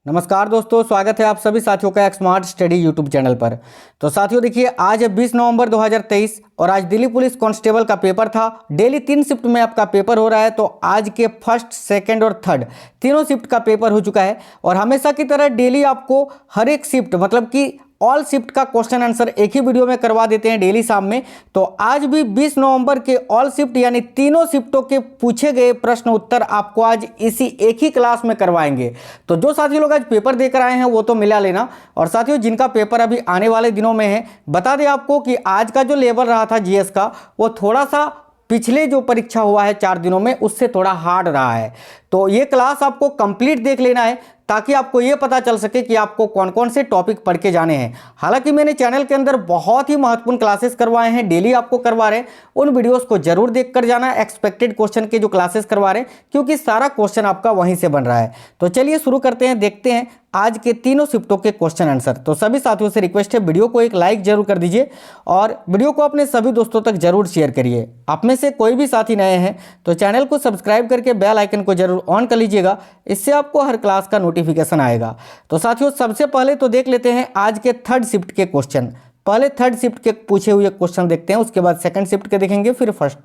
नमस्कार दोस्तों, स्वागत है आप सभी साथियों का एक स्मार्ट स्टडी यूट्यूब चैनल पर। तो साथियों देखिए, आज है 20 नवंबर 2023 और आज दिल्ली पुलिस कांस्टेबल का पेपर था। डेली 3 शिफ्ट में आपका पेपर हो रहा है। तो आज के फर्स्ट, सेकंड और थर्ड तीनों शिफ्ट का पेपर हो चुका है और हमेशा की तरह डेली आपको हर एक शिफ्ट मतलब कि ऑल शिफ्ट का क्वेश्चन आंसर एक ही वीडियो में करवा देते हैं डेली शाम में। तो आज भी 20 नवंबर के ऑल शिफ्ट यानी तीनों शिफ्टों के पूछे गए प्रश्न उत्तर आपको आज इसी एक ही क्लास में करवाएंगे। तो जो साथी लोग आज पेपर देकर आए हैं वो तो मिला लेना, और साथियों जिनका पेपर अभी आने वाले दिनों में है, बता दें आपको कि आज का जो लेवल रहा था जीएस का, वो थोड़ा सा पिछले जो परीक्षा हुआ है 4 दिनों में उससे थोड़ा हार्ड रहा है। तो ये क्लास आपको कंप्लीट देख लेना है ताकि आपको ये पता चल सके कि आपको कौन कौन से टॉपिक पढ़ के जाने हैं। हालांकि मैंने चैनल के अंदर बहुत ही महत्वपूर्ण क्लासेस करवाए हैं, डेली आपको करवा रहे हैं, उन वीडियोस को जरूर देख कर जाना। एक्सपेक्टेड क्वेश्चन के जो क्लासेस करवा रहे हैं, क्योंकि सारा क्वेश्चन आपका वहीं से बन रहा है। तो चलिए शुरू करते हैं, देखते हैं आज के तीनों शिफ्टों के क्वेश्चन आंसर। तो सभी साथियों से रिक्वेस्ट है, वीडियो को एक लाइक जरूर कर दीजिए और वीडियो को अपने सभी दोस्तों तक जरूर शेयर करिए। आप में से कोई भी साथी नए हैं तो चैनल को सब्सक्राइब करके बेल आइकन को जरूर ऑन कर लीजिएगा, इससे आपको हर क्लास का नोटिफिकेशन आएगा। तो साथियों सबसे पहले तो देख लेते हैं आज के थर्ड शिफ्ट के क्वेश्चन। पहले थर्ड शिफ्ट के पूछे हुए क्वेश्चन देखते हैं, उसके बाद सेकंड शिफ्ट के देखेंगे, फिर फर्स्ट।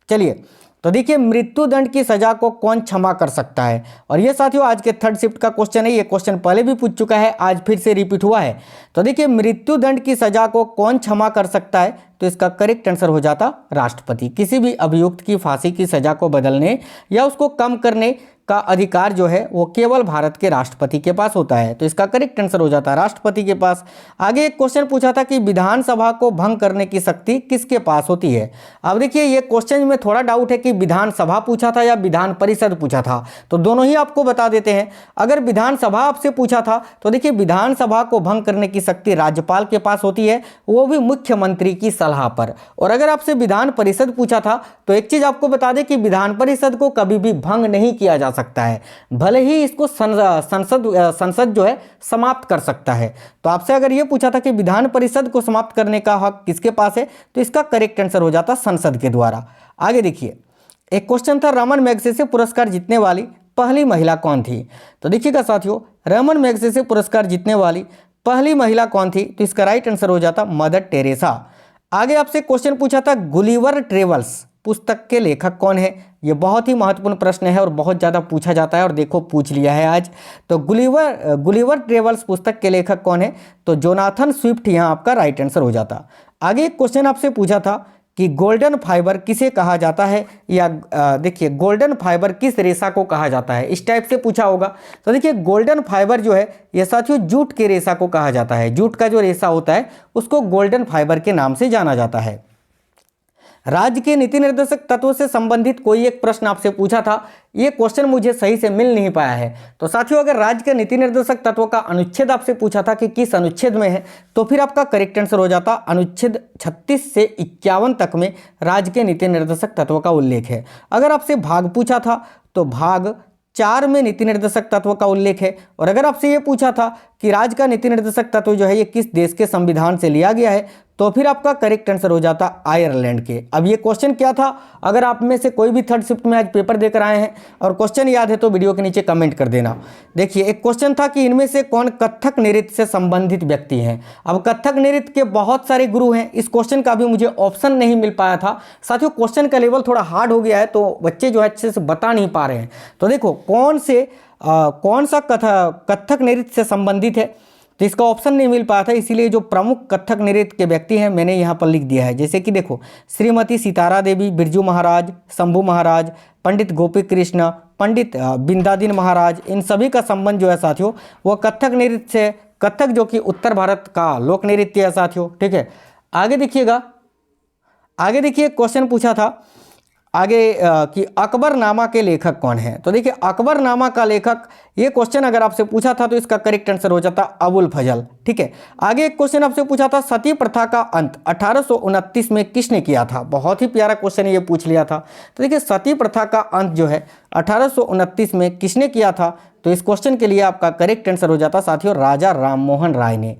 चलिए तो देखिए, मृत्युदंड की सजा को कौन क्षमा कर सकता है? और ये साथियों आज के थर्ड शिफ्ट का क्वेश्चन है। ये क्वेश्चन पहले भी पूछ चुका है, आज फिर से रिपीट हुआ है। तो देखिए, मृत्युदंड की सजा को कौन क्षमा कर सकता है? तो इसका करेक्ट आंसर हो जाता राष्ट्रपति। किसी भी अभियुक्त की फांसी की सजा को बदलने या उसको कम करने का अधिकार जो है वो केवल भारत के राष्ट्रपति के पास होता है। तो इसका करेक्ट आंसर हो जाता है राष्ट्रपति के पास। आगे एक क्वेश्चन पूछा था कि विधानसभा को भंग करने की शक्ति किसके पास होती है? अब देखिए, ये क्वेश्चन में थोड़ा डाउट है कि विधानसभा पूछा था या विधान परिषद पूछा था, तो दोनों ही आपको बता देते हैं। अगर विधानसभा आपसे पूछा था तो देखिए, विधानसभा को भंग करने की शक्ति राज्यपाल के पास होती है, वो भी मुख्यमंत्री की सलाह पर। और अगर आपसे विधान परिषद पूछा था तो एक चीज आपको बता दें कि विधान परिषद को कभी भी भंग नहीं किया जा सकता है, भले ही इसको संसद जो है समाप्त कर सकता है। तो आपसे अगर यह पूछा था कि विधान परिषद को समाप्त करने का हक किसके पास है, तो इसका करेक्ट आंसर हो जाता संसद के द्वारा। आगे देखिए, एक क्वेश्चन था, रमन मैगसेसे पुरस्कार जीतने वाली पहली महिला कौन थी? तो देखिएगा साथियों, रमन मैगसेसे पुरस्कार जीतने वाली पहली महिला कौन थी? तो इसका राइट आंसर हो जाता मदर टेरेसा। आगे आपसे क्वेश्चन पूछा था, गुलिवर ट्रेवल्स पुस्तक के लेखक कौन है? ये बहुत ही महत्वपूर्ण प्रश्न है और बहुत ज़्यादा पूछा जाता है, और देखो पूछ लिया है आज। तो गुलिवर ट्रेवल्स पुस्तक के लेखक कौन है? तो जोनाथन स्विफ्ट यहाँ आपका राइट आंसर हो जाता। आगे एक क्वेश्चन आपसे पूछा था कि गोल्डन फाइबर किसे कहा जाता है, या देखिए गोल्डन फाइबर किस रेशा को कहा जाता है, इस टाइप से पूछा होगा। तो देखिए, गोल्डन फाइबर जो है ये साथियों जूट के रेशा को कहा जाता है। जूट का जो रेशा होता है उसको गोल्डन फाइबर के नाम से जाना जाता है। राज्य के नीति निर्देशक तत्व से संबंधित कोई एक प्रश्न आपसे पूछा था, ये क्वेश्चन मुझे सही से मिल नहीं पाया है। तो साथियों, अगर राज्य के नीति निर्देशक तत्व का अनुच्छेद आपसे पूछा था कि किस अनुच्छेद में है, तो फिर आपका करेक्ट आंसर हो जाता अनुच्छेद 36 से 51 तक में राज्य के नीति निर्देशक तत्व का उल्लेख है। अगर आपसे भाग पूछा था तो भाग 4 में नीति निर्देशक तत्व का उल्लेख है। और अगर आपसे ये पूछा था कि राज्य का नीति निर्देशक तत्व जो है ये किस देश के संविधान से लिया गया है, तो फिर आपका करेक्ट आंसर हो जाता आयरलैंड के। अब ये क्वेश्चन क्या था? अगर आप में से कोई भी थर्ड शिफ्ट में आज पेपर देकर आए हैं और क्वेश्चन याद है तो वीडियो के नीचे कमेंट कर देना। देखिए, एक क्वेश्चन था कि इनमें से कौन कथक नृत्य से संबंधित व्यक्ति हैं? अब कथक नृत्य के बहुत सारे गुरु हैं, इस क्वेश्चन का भी मुझे ऑप्शन नहीं मिल पाया था। साथियों, क्वेश्चन का लेवल थोड़ा हार्ड हो गया है तो बच्चे जो है अच्छे से बता नहीं पा रहे हैं। तो देखो कौन सा कथक नृत्य से संबंधित है, तो इसका ऑप्शन नहीं मिल पाया था, इसीलिए जो प्रमुख कथक नृत्य के व्यक्ति हैं मैंने यहाँ पर लिख दिया है। जैसे कि देखो, श्रीमती सितारा देवी, बिरजू महाराज, शंभू महाराज, पंडित गोपी कृष्ण, पंडित बिंदादिन महाराज, इन सभी का संबंध जो है साथियों वो कथक नृत्य से, कथक जो कि उत्तर भारत का लोक नृत्य है साथियों। ठीक है, आगे देखिएगा, आगे देखिए क्वेश्चन पूछा था आगे कि अकबरनामा के लेखक कौन है? तो देखिए, अकबरनामा का लेखक, ये क्वेश्चन अगर आपसे पूछा था तो इसका करेक्ट आंसर हो जाता अबुल फजल। ठीक है, आगे एक क्वेश्चन आपसे पूछा था, सती प्रथा का अंत 1829 में किसने किया था? बहुत ही प्यारा क्वेश्चन ये पूछ लिया था। तो देखिए, सती प्रथा का अंत जो है 1829 में किसने किया था? तो इस क्वेश्चन के लिए आपका करेक्ट आंसर हो जाता साथियों राजा राममोहन राय ने।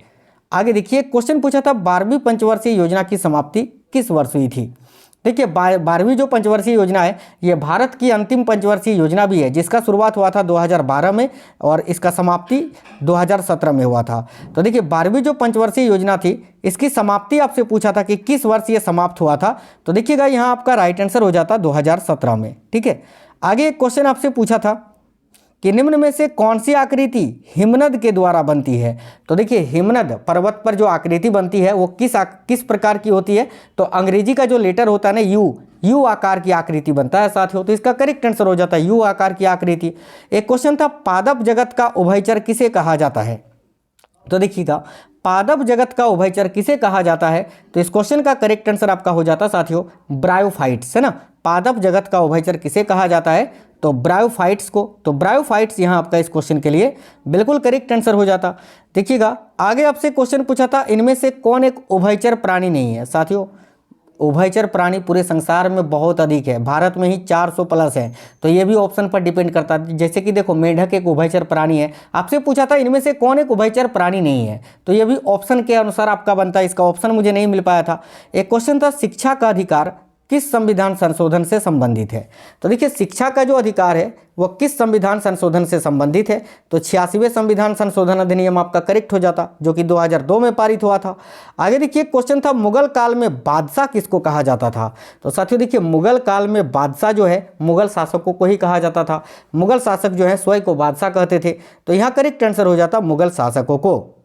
आगे देखिए, क्वेश्चन पूछा था 12वीं पंचवर्षीय योजना की समाप्ति किस वर्ष हुई थी? देखिए 12वीं जो पंचवर्षीय योजना है ये भारत की अंतिम पंचवर्षीय योजना भी है, जिसका शुरुआत हुआ था 2012 में और इसका समाप्ति 2017 में हुआ था। तो देखिए 12वीं जो पंचवर्षीय योजना थी इसकी समाप्ति आपसे पूछा था कि किस वर्ष ये समाप्त हुआ था, तो देखिएगा यहाँ आपका राइट आंसर हो जाता 2017 में। ठीक है, आगे एक क्वेश्चन आपसे पूछा था कि निम्न में से कौन सी आकृति हिमनद के द्वारा बनती है। तो देखिए हिमनद पर्वत पर जो आकृति बनती है वो किस प्रकार की होती है, तो अंग्रेजी का जो लेटर होता है ना यू आकार की आकृति बनता है साथियों। तो इसका करेक्ट आंसर हो जाता है यू आकार की आकृति। एक क्वेश्चन था पादप जगत का उभयचर किसे कहा जाता है। तो देखिएगा पादप जगत का उभयचर किसे कहा जाता है, तो इस क्वेश्चन का करेक्ट आंसर आपका हो जाता साथियों ब्रायोफाइट्स, है ना। पादप जगत का उभयचर किसे कहा जाता है, तो ब्रायोफाइट्स को। तो ब्रायोफाइट्स यहाँ आपका इस क्वेश्चन के लिए बिल्कुल करेक्ट आंसर हो जाता। देखिएगा आगे आपसे क्वेश्चन पूछा था इनमें से कौन एक उभयचर प्राणी नहीं है। साथियों उभयचर प्राणी पूरे संसार में बहुत अधिक है, भारत में ही 400 प्लस है, तो ये भी ऑप्शन पर डिपेंड करता है। जैसे कि देखो मेंढक एक उभयचर प्राणी है, आपसे पूछा था इनमें से कौन एक उभयचर प्राणी नहीं है, तो ये भी ऑप्शन के अनुसार आपका बनता है। इसका ऑप्शन मुझे नहीं मिल पाया था। एक क्वेश्चन था शिक्षा का अधिकार किस संविधान संशोधन से संबंधित है। तो देखिए शिक्षा का जो अधिकार है वो किस संविधान संशोधन से संबंधित है, तो 86वें संविधान संशोधन अधिनियम आपका करेक्ट हो जाता, जो कि 2002 में पारित हुआ था। आगे देखिए क्वेश्चन था मुगल काल में बादशाह किसको कहा जाता था। तो साथियों देखिए मुगल काल में बादशाह जो है मुगल शासकों को ही कहा जाता था। मुगल शासक जो है स्वयं को बादशाह कहते थे, तो यहाँ करेक्ट आंसर हो जाता मुगल शासकों को।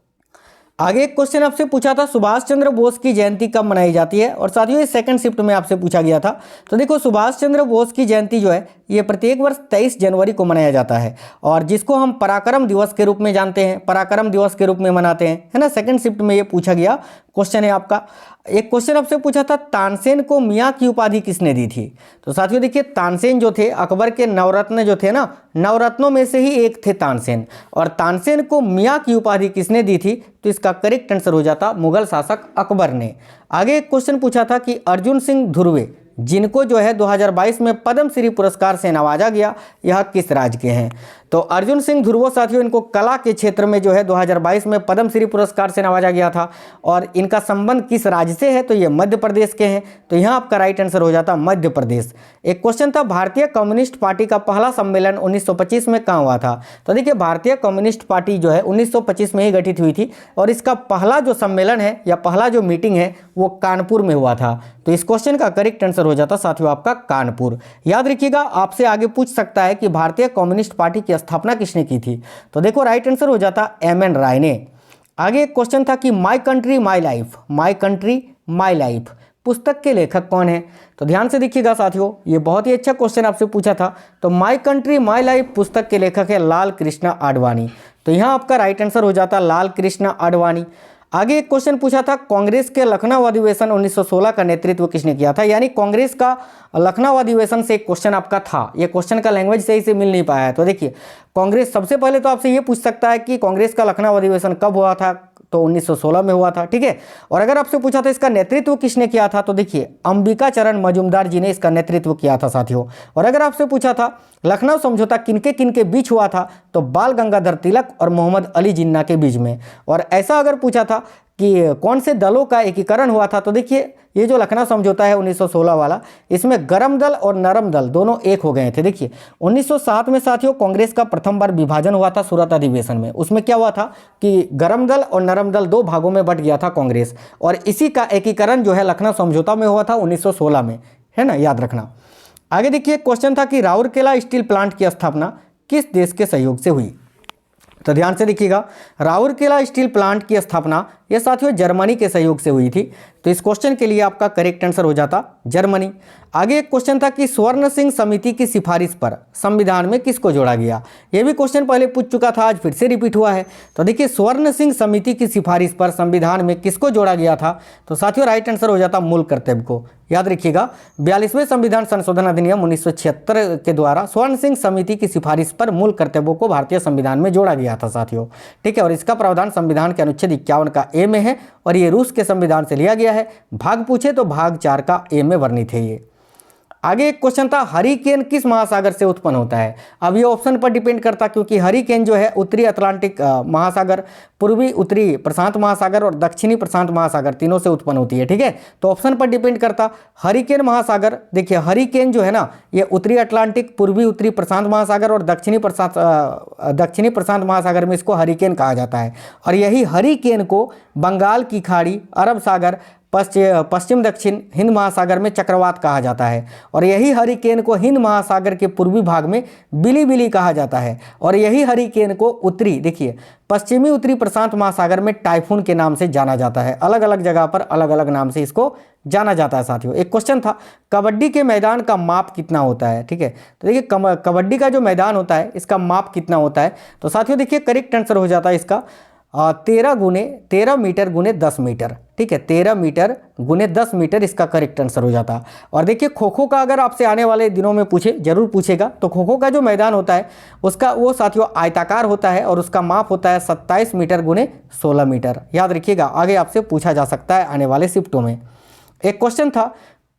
आगे एक क्वेश्चन आपसे पूछा था सुभाष चंद्र बोस की जयंती कब मनाई जाती है, और साथियों ये सेकंड शिफ्ट में आपसे पूछा गया था। तो देखो सुभाष चंद्र बोस की जयंती जो है ये प्रत्येक वर्ष 23 जनवरी को मनाया जाता है, और जिसको हम पराक्रम दिवस के रूप में जानते हैं, पराक्रम दिवस के रूप में मनाते हैं, है ना। सेकंड शिफ्ट में ये पूछा गया क्वेश्चन है आपका। एक क्वेश्चन आपसे पूछा था तानसेन को मियाँ की उपाधि किसने दी थी। तो साथियों देखिए तानसेन जो थे अकबर के नवरत्न जो थे ना, नवरत्नों में से ही एक थे तानसेन, और तानसेन को मियाँ की उपाधि किसने दी थी, तो इसका करेक्ट आंसर हो जाता मुगल शासक अकबर ने। आगे एक क्वेश्चन पूछा था कि अर्जुन सिंह धुर्वे जिनको जो है 2022 में पद्म श्री पुरस्कार से नवाजा गया, यह किस राज्य के हैं। तो अर्जुन सिंह धुर्वे साथियों इनको कला के क्षेत्र में जो है 2022 में पद्म श्री पुरस्कार से नवाजा गया था, और इनका संबंध किस राज्य से है, तो ये मध्य प्रदेश के हैं, तो यहाँ आपका राइट आंसर हो जाता मध्य प्रदेश। एक क्वेश्चन था भारतीय कम्युनिस्ट पार्टी का पहला सम्मेलन 1925 में कहाँ हुआ था। तो देखिए भारतीय कम्युनिस्ट पार्टी जो है 1925 में ही गठित हुई थी, और इसका पहला जो सम्मेलन है या पहला जो मीटिंग है वो कानपुर में हुआ था। तो इस क्वेश्चन का करेक्ट आंसर हो जाता साथियों आपका कानपुर। याद रखिएगा आपसे आगे पूछ सकता है कि भारतीय कम्युनिस्ट पार्टी की स्थापना किसने की थी। तो देखो राइट आंसर हो जाता एम.एन. राय ने। आगे एक क्वेश्चन था कि my country my life, my country my life पुस्तक के लेखक कौन है। तो ध्यान से देखिएगा साथियों ये बहुत ही अच्छा क्वेश्चन आपसे पूछा था। तो माई कंट्री माई लाइफ पुस्तक के लेखक है लाल कृष्ण आडवाणी। तो यहाँ आपका राइट आंसर हो जाता लाल कृष्ण आडवाणी। आगे एक क्वेश्चन पूछा था कांग्रेस के लखनऊ अधिवेशन 1916 का नेतृत्व किसने किया था, यानी कांग्रेस का लखनऊ अधिवेशन से एक क्वेश्चन आपका था। ये क्वेश्चन का लैंग्वेज सही से मिल नहीं पाया है। तो देखिए कांग्रेस सबसे पहले तो आपसे ये पूछ सकता है कि कांग्रेस का लखनऊ अधिवेशन कब हुआ था, तो 1916 में हुआ था। ठीक है, और अगर आपसे पूछा था इसका नेतृत्व किसने किया था, तो देखिए अंबिका चरण मजूमदार जी ने इसका नेतृत्व किया था साथियों। और अगर आपसे पूछा था लखनऊ समझौता किनके किनके बीच हुआ था, तो बाल गंगाधर तिलक और मोहम्मद अली जिन्ना के बीच में। और ऐसा अगर पूछा था कि कौन से दलों का एकीकरण हुआ था, तो देखिए ये जो लखनऊ समझौता है 1916 वाला, इसमें गरम दल और नरम दल दोनों एक हो गए थे। देखिए 1907 में साथियों कांग्रेस का प्रथम बार विभाजन हुआ था सूरत अधिवेशन में। उसमें क्या हुआ था कि गरम दल और नरम दल दो भागों में बंट गया था कांग्रेस, और इसी का एकीकरण जो है लखनऊ समझौता में हुआ था 1916 में, है ना, याद रखना। आगे देखिए क्वेश्चन था कि राउरकेला स्टील प्लांट की स्थापना किस देश के सहयोग से हुई। तो ध्यान से देखिएगा राउरकेला स्टील प्लांट की स्थापना यह साथियों जर्मनी के सहयोग से हुई थी। तो इस क्वेश्चन के लिए आपका करेक्ट आंसर हो जाता जर्मनी। आगे एक क्वेश्चन था कि स्वर्ण सिंह समिति की सिफारिश पर संविधान में किसको जोड़ा गया। यह भी क्वेश्चन पहले पूछ चुका था, आज फिर से रिपीट हुआ है। तो देखिए स्वर्ण सिंह समिति की सिफारिश पर संविधान में किसको जोड़ा गया था, तो साथियों राइट आंसर हो जाता मूल कर्तव्य को। याद रखिएगा 42वें संविधान संशोधन अधिनियम 1976 के द्वारा स्वर्ण सिंह समिति की सिफारिश पर मूल कर्तव्यों को भारतीय संविधान में जोड़ा गया था साथियों। ठीक है, और इसका प्रावधान संविधान के अनुच्छेद 51 का ए में है, और ये रूस के संविधान से लिया गया है। भाग पूछे तो भाग 4 का ए में वर्णित है ये। आगे एक क्वेश्चन था, हरिकेन किस महासागर से उत्पन्न होता है। अब ये ऑप्शन पर डिपेंड करता, क्योंकि हरिकेन जो है उत्तरी अटलांटिक महासागर, पूर्वी उत्तरी प्रशांत महासागर और दक्षिणी प्रशांत महासागर तीनों से उत्पन्न होती है। ठीक है, तो ऑप्शन पर डिपेंड करता। हरिकेन महासागर, देखिए हरिकेन जो है ना, ये उत्तरी अटलांटिक, पूर्वी उत्तरी प्रशांत महासागर और दक्षिणी प्रशांत महासागर में इसको हरिकेन कहा जाता है। और यही हरिकेन को बंगाल की खाड़ी, अरब सागर, पश्चिम दक्षिण हिंद महासागर में चक्रवात कहा जाता है। और यही हरिकेन को हिंद महासागर के पूर्वी भाग में बिली कहा जाता है। और यही हरिकेन को उत्तरी, देखिए पश्चिमी उत्तरी प्रशांत महासागर में टाइफून के नाम से जाना जाता है। अलग अलग जगह पर अलग अलग नाम से इसको जाना जाता है। साथियों, एक क्वेश्चन था, कबड्डी के मैदान का माप कितना होता है। ठीक है, तो देखिए कबड्डी का जो मैदान होता है इसका माप कितना होता है। तो साथियों देखिए करेक्ट आंसर हो जाता है इसका 13 मीटर गुने 10 मीटर। ठीक है, 13 मीटर गुने 10 मीटर इसका करेक्ट आंसर हो जाता। और देखिए खो खो का अगर आपसे आने वाले दिनों में पूछे, जरूर पूछेगा, तो खो खो का जो मैदान होता है उसका वो साथियों आयताकार होता है और उसका माप होता है 27 मीटर गुने 16 मीटर। याद रखिएगा, आगे आपसे पूछा जा सकता है आने वाले शिफ्टों में। एक क्वेश्चन था,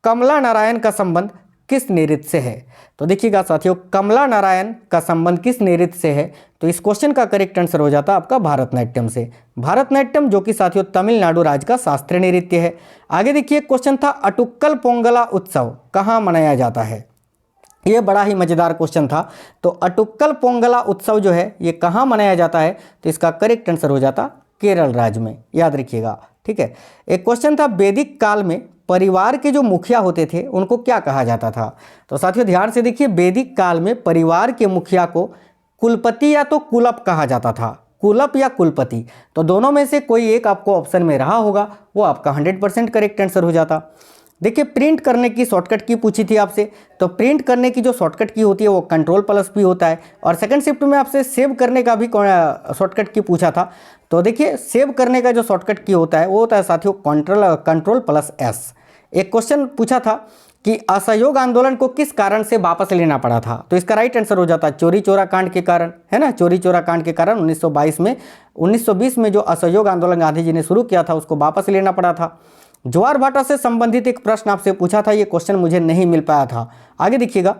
कमला नारायण का संबंध किस नृत्य से है। तो देखिएगा साथियों, कमला नारायण का संबंध किस नृत्य से है। तो इस क्वेश्चन का करेक्ट आंसर हो जाता है आपका भारतनाट्यम से। भारतनाट्यम जो कि साथियों तमिलनाडु राज्य का शास्त्रीय नृत्य है। आगे देखिए क्वेश्चन था, अटुक्कल पोंगला उत्सव कहाँ मनाया जाता है। ये बड़ा ही मजेदार क्वेश्चन था। तो अटुक्कल पोंगला उत्सव जो है ये कहाँ मनाया जाता है। तो इसका करेक्ट आंसर हो जाता केरल राज्य में। याद रखिएगा। ठीक है, एक क्वेश्चन था, वैदिक काल में परिवार के जो मुखिया होते थे उनको क्या कहा जाता था। तो साथियों ध्यान से देखिए, वैदिक काल में परिवार के मुखिया को कुलपति या तो कुलप कहा जाता था। कुलप या कुलपति, तो दोनों में से कोई एक आपको ऑप्शन में रहा होगा, वो आपका 100% करेक्ट आंसर हो जाता। देखिए प्रिंट करने की शॉर्टकट की पूछी थी आपसे, तो प्रिंट करने की जो शॉर्टकट की होती है वो Ctrl+P होता है। और सेकंड शिफ्ट में आपसे सेव करने का भी शॉर्टकट की पूछा था। तो देखिए सेव करने का जो शॉर्टकट की होता है वो होता है साथियों Ctrl+S। एक क्वेश्चन पूछा था कि असहयोग आंदोलन को किस कारण से वापस लेना पड़ा था। तो इसका राइट आंसर हो जाता चोरी चोरा कांड के कारण, है ना। चोरी चोरा कांड के कारण 1920 में जो असहयोग आंदोलन गांधी जी ने शुरू किया था उसको वापस लेना पड़ा था। ज्वार भाटा से संबंधित एक प्रश्न आपसे पूछा था, ये क्वेश्चन मुझे नहीं मिल पाया था। आगे देखिएगा,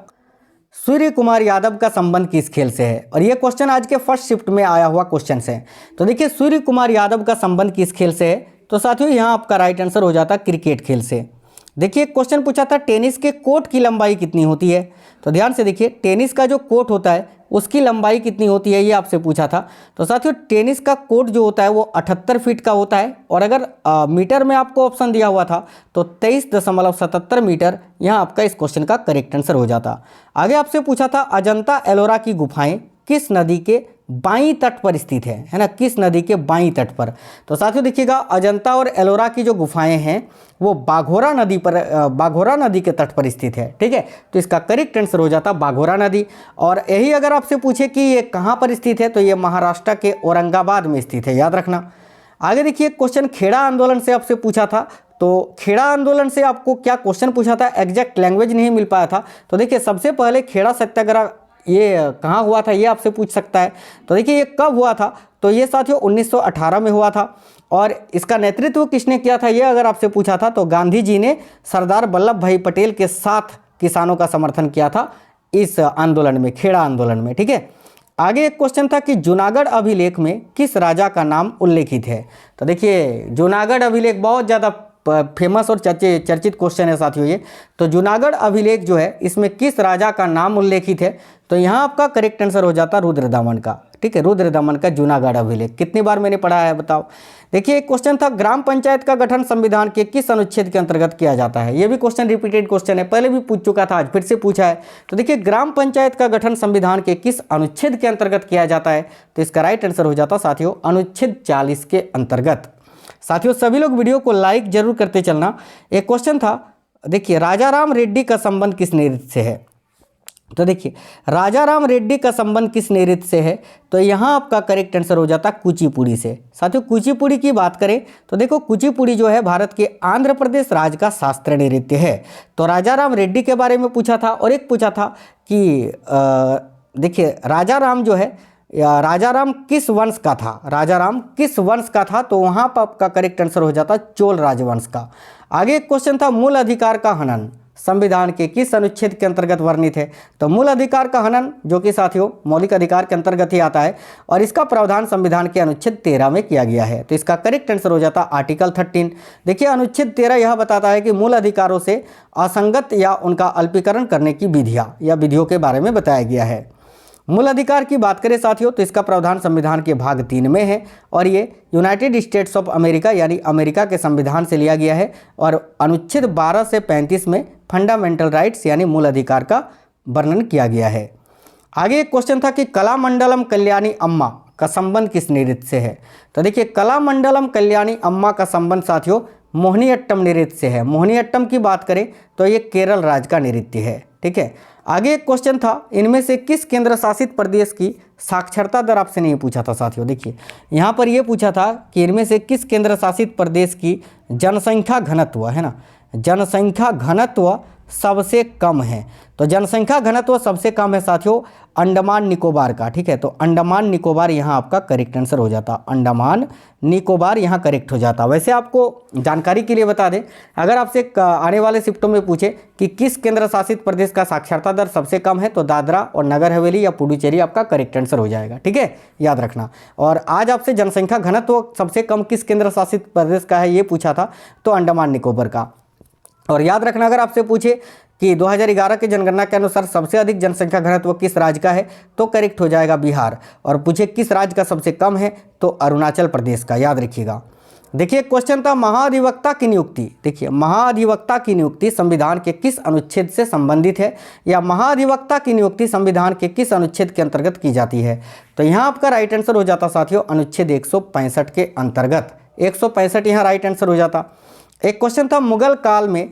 सूर्य कुमार यादव का संबंध किस खेल से है। और ये क्वेश्चन आज के फर्स्ट शिफ्ट में आया हुआ क्वेश्चन है। तो देखिए सूर्य कुमार यादव का संबंध किस खेल से है। तो साथियों यहाँ आपका राइट आंसर हो जाता क्रिकेट खेल से। देखिए क्वेश्चन पूछा था, टेनिस के कोर्ट की लंबाई कितनी होती है। तो ध्यान से देखिए, टेनिस का जो कोर्ट होता है उसकी लंबाई कितनी होती है, ये आपसे पूछा था। तो साथियों टेनिस का कोर्ट जो होता है वो 78 फीट का होता है। और अगर मीटर में आपको ऑप्शन दिया हुआ था तो 23.77 मीटर यहाँ आपका इस क्वेश्चन का करेक्ट आंसर हो जाता। आगे आपसे पूछा था, अजंता एलोरा की गुफाएं किस नदी के बाईं तट पर स्थित है ना, किस नदी के बाईं तट पर। तो साथियों देखिएगा, अजंता और एलोरा की जो गुफाएं हैं वो बाघोरा नदी के तट पर स्थित है। ठीक है, तो इसका करेक्ट आंसर हो जाता बाघोरा नदी। और यही अगर आपसे पूछे कि ये कहाँ पर स्थित है तो ये महाराष्ट्र के औरंगाबाद में स्थित है, याद रखना। आगे देखिए क्वेश्चन खेड़ा आंदोलन से आपसे पूछा था। तो खेड़ा आंदोलन से आपको क्या क्वेश्चन पूछा था, एग्जैक्ट लैंग्वेज नहीं मिल पाया था। तो देखिए सबसे पहले खेड़ा सत्याग्रह ये कहाँ हुआ था, ये आपसे पूछ सकता है। तो देखिए ये कब हुआ था। तो ये साथियों 1918 में हुआ था। और इसका नेतृत्व किसने किया था, ये अगर आपसे पूछा था तो गांधी जी ने सरदार वल्लभ भाई पटेल के साथ किसानों का समर्थन किया था इस आंदोलन में, खेड़ा आंदोलन में। ठीक है, आगे एक क्वेश्चन था कि जूनागढ़ अभिलेख में किस राजा का नाम उल्लेखित है। तो देखिए जूनागढ़ अभिलेख बहुत ज़्यादा फेमस और चर्चित क्वेश्चन है साथियों ये। तो जूनागढ़ अभिलेख जो है इसमें किस राजा का नाम उल्लेखित है। तो यहाँ आपका करेक्ट आंसर हो जाता रुद्रदमन का। ठीक है, रुद्रदमन का जूनागढ़ अभिलेख कितनी बार मैंने पढ़ा है बताओ। देखिए एक क्वेश्चन था, ग्राम पंचायत का गठन संविधान के किस अनुच्छेद के अंतर्गत किया जाता है। ये भी क्वेश्चन रिपीटेड क्वेश्चन है, पहले भी पूछ चुका था, आज फिर से पूछा है। तो देखिए ग्राम पंचायत का गठन संविधान के किस अनुच्छेद के अंतर्गत किया जाता है। तो इसका राइट आंसर हो जाता साथियों अनुच्छेद 40 के अंतर्गत। साथियों सभी लोग वीडियो को लाइक जरूर करते चलना। एक क्वेश्चन था, देखिए राजा राम रेड्डी का संबंध किस नृत्य से है। तो देखिए राजा राम रेड्डी का संबंध किस नृत्य से है। तो यहाँ आपका करेक्ट आंसर हो जाता कुचिपुड़ी से। साथियों कुचिपुड़ी की बात करें तो देखो कुचिपुड़ी जो है भारत के आंध्र प्रदेश राज्य का शास्त्रीय नृत्य है। तो राजा राम रेड्डी के बारे में पूछा था। और एक पूछा था कि देखिए राजा राम जो है, राजा राम किस वंश का था, राजा राम किस वंश का था। तो वहाँ पर आपका करेक्ट आंसर हो जाता चोल राजवंश का। आगे एक क्वेश्चन था, मूल अधिकार का हनन संविधान के किस अनुच्छेद के अंतर्गत वर्णित है? तो मूल अधिकार का हनन, जो कि साथियों मौलिक अधिकार के अंतर्गत ही आता है, और इसका प्रावधान संविधान के अनुच्छेद 13 में किया गया है। तो इसका करेक्ट आंसर हो जाता आर्टिकल 13। देखिए अनुच्छेद 13 यह बताता है कि मूल अधिकारों से असंगत या उनका अल्पीकरण करने की विधियाँ या विधियों के बारे में बताया गया है। मूल अधिकार की बात करें साथियों तो इसका प्रावधान संविधान के भाग 3 में है, और ये यूनाइटेड स्टेट्स ऑफ अमेरिका यानी अमेरिका के संविधान से लिया गया है, और अनुच्छेद 12 से 35 में फंडामेंटल राइट्स यानी मूल अधिकार का वर्णन किया गया है। आगे एक क्वेश्चन था कि कलामंडलम कल्याणी अम्मा का संबंध किस नृत्य से है? तो देखिए कलामंडलम कल्याणी अम्मा का संबंध साथियों मोहिनीअट्टम नृत्य से है। मोहिनीअट्टम की बात करें तो ये केरल राज्य का नृत्य है। ठीक है, आगे एक क्वेश्चन था इनमें से किस केंद्र शासित प्रदेश की साक्षरता दर आपसे नहीं पूछा था साथियों। देखिए यहाँ पर ये पूछा था कि इनमें से किस केंद्र शासित प्रदेश की जनसंख्या घनत्व है ना, जनसंख्या घनत्व सबसे कम है। तो जनसंख्या घनत्व सबसे कम है साथियों अंडमान निकोबार का। ठीक है, तो अंडमान निकोबार यहाँ आपका करेक्ट आंसर हो जाता, अंडमान निकोबार यहाँ करेक्ट हो जाता। वैसे आपको जानकारी के लिए बता दें, अगर आपसे आने वाले शिफ्टों में पूछे कि किस केंद्र शासित प्रदेश का साक्षरता दर सबसे कम है, तो दादरा और नगर हवेली या पुडुचेरी आपका करेक्ट आंसर हो जाएगा। ठीक है, याद रखना। और आज आपसे जनसंख्या घनत्व सबसे कम किस केंद्र शासित प्रदेश का है ये पूछा था, तो अंडमान निकोबार का। और याद रखना अगर आपसे पूछे कि 2011 की जनगणना के अनुसार सबसे अधिक जनसंख्या घनत्व किस राज्य का है, तो करेक्ट हो जाएगा बिहार। और पूछे किस राज्य का सबसे कम है, तो अरुणाचल प्रदेश का, याद रखिएगा। देखिए क्वेश्चन था महाधिवक्ता की नियुक्ति। देखिए महाधिवक्ता की नियुक्ति संविधान के किस अनुच्छेद से संबंधित है, या महाधिवक्ता की नियुक्ति संविधान के किस अनुच्छेद के अंतर्गत की जाती है? तो यहाँ आपका राइट आंसर हो जाता साथियों अनुच्छेद 165 के अंतर्गत, 165 यहाँ राइट आंसर हो जाता। एक क्वेश्चन था मुगल काल में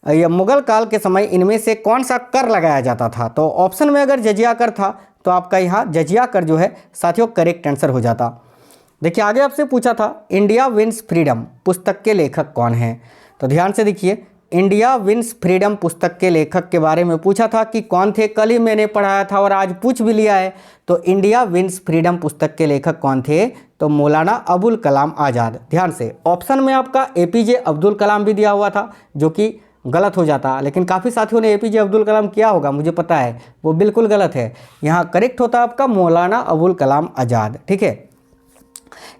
या मुगल काल के समय इनमें से कौन सा कर लगाया जाता था? तो ऑप्शन में अगर जजिया कर था तो आपका यहाँ जजिया कर जो है साथियों करेक्ट आंसर हो जाता। देखिए आगे आपसे पूछा था इंडिया विंस फ्रीडम पुस्तक के लेखक कौन हैं? तो ध्यान से देखिए इंडिया विंस फ्रीडम पुस्तक के लेखक के बारे में पूछा था कि कौन थे, कल ही मैंने पढ़ाया था और आज पूछ भी लिया है। तो इंडिया विंस फ्रीडम पुस्तक के लेखक कौन थे? तो मौलाना अबुल कलाम आज़ाद। ध्यान से ऑप्शन में आपका एपीजे अब्दुल कलाम भी दिया हुआ था, जो कि गलत हो जाता, लेकिन काफ़ी साथियों ने एपीजे अब्दुल कलाम किया होगा, मुझे पता है, वो बिल्कुल गलत है। यहाँ करेक्ट होता आपका मौलाना अबुल कलाम आज़ाद। ठीक है,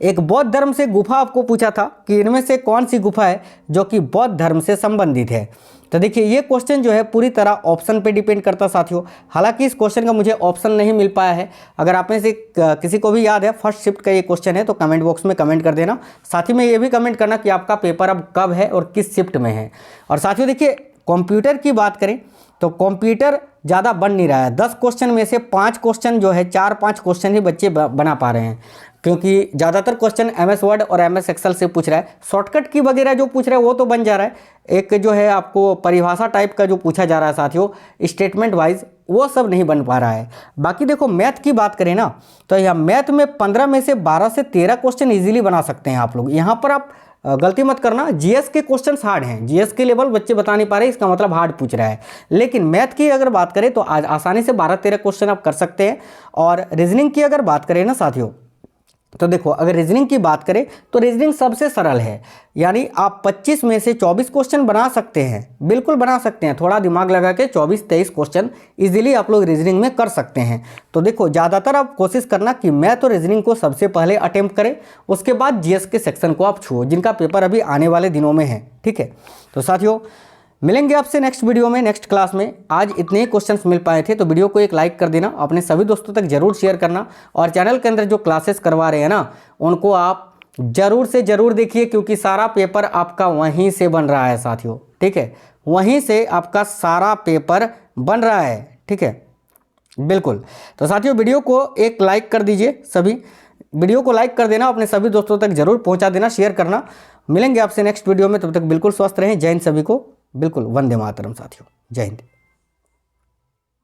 एक बौद्ध धर्म से गुफा आपको पूछा था कि इनमें से कौन सी गुफा है जो कि बौद्ध धर्म से संबंधित है। तो देखिए ये क्वेश्चन जो है पूरी तरह ऑप्शन पे डिपेंड करता साथियों। हालांकि इस क्वेश्चन का मुझे ऑप्शन नहीं मिल पाया है। अगर आप में से किसी को भी याद है फर्स्ट शिफ्ट का ये क्वेश्चन है तो कमेंट बॉक्स में कमेंट कर देना। साथ ही में ये भी कमेंट करना कि आपका पेपर अब कब है और किस शिफ्ट में है। और साथियों देखिए कंप्यूटर की बात करें तो कंप्यूटर ज़्यादा बन नहीं रहा है। 10 क्वेश्चन में से 5 क्वेश्चन जो है 4-5 क्वेश्चन ही बच्चे बना पा रहे हैं, क्योंकि ज़्यादातर क्वेश्चन MS वर्ड और MS एक्सेल से पूछ रहा है। शॉर्टकट की वगैरह जो पूछ रहा है वो तो बन जा रहा है, एक जो है आपको परिभाषा टाइप का जो पूछा जा रहा है साथियों स्टेटमेंट वाइज, वो सब नहीं बन पा रहा है। बाकी देखो मैथ की बात करें ना तो यह मैथ में 15 में से 12 से 13 क्वेश्चन ईजिली बना सकते हैं आप लोग। यहाँ पर आप गलती मत करना, जीएस के क्वेश्चंस हार्ड हैं, जीएस के लेवल बच्चे बता नहीं पा रहे, इसका मतलब हार्ड पूछ रहा है। लेकिन मैथ की अगर बात करें तो आज आसानी से 12-13 क्वेश्चन आप कर सकते हैं। और रीजनिंग की अगर बात करें ना साथियों तो देखो अगर रीजनिंग की बात करें तो रीजनिंग सबसे सरल है, यानी आप 25 में से 24 क्वेश्चन बना सकते हैं, बिल्कुल बना सकते हैं। थोड़ा दिमाग लगा के 24-23 क्वेश्चन इजीली आप लोग रीजनिंग में कर सकते हैं। तो देखो ज़्यादातर आप कोशिश करना कि मैथ और रीजनिंग को सबसे पहले अटेम्प्ट करें, उसके बाद जीएस के सेक्शन को आप छुओ, जिनका पेपर अभी आने वाले दिनों में है। ठीक है, तो साथियों मिलेंगे आपसे नेक्स्ट वीडियो में, नेक्स्ट क्लास में। आज इतने ही क्वेश्चंस मिल पाए थे तो वीडियो को एक लाइक कर देना, अपने सभी दोस्तों तक जरूर शेयर करना। और चैनल के अंदर जो क्लासेस करवा रहे हैं ना उनको आप जरूर से जरूर देखिए, क्योंकि सारा पेपर आपका वहीं से बन रहा है साथियों। ठीक है, वहीं से आपका सारा पेपर बन रहा है। ठीक है, बिल्कुल। तो साथियों वीडियो को एक लाइक कर दीजिए, सभी वीडियो को लाइक कर देना, अपने सभी दोस्तों तक जरूर पहुंचा देना, शेयर करना। मिलेंगे आपसे नेक्स्ट वीडियो में, तब तक बिल्कुल स्वस्थ रहें। जय हिंद सभी को, बिल्कुल वंदे मातरम साथियों, जय हिंद।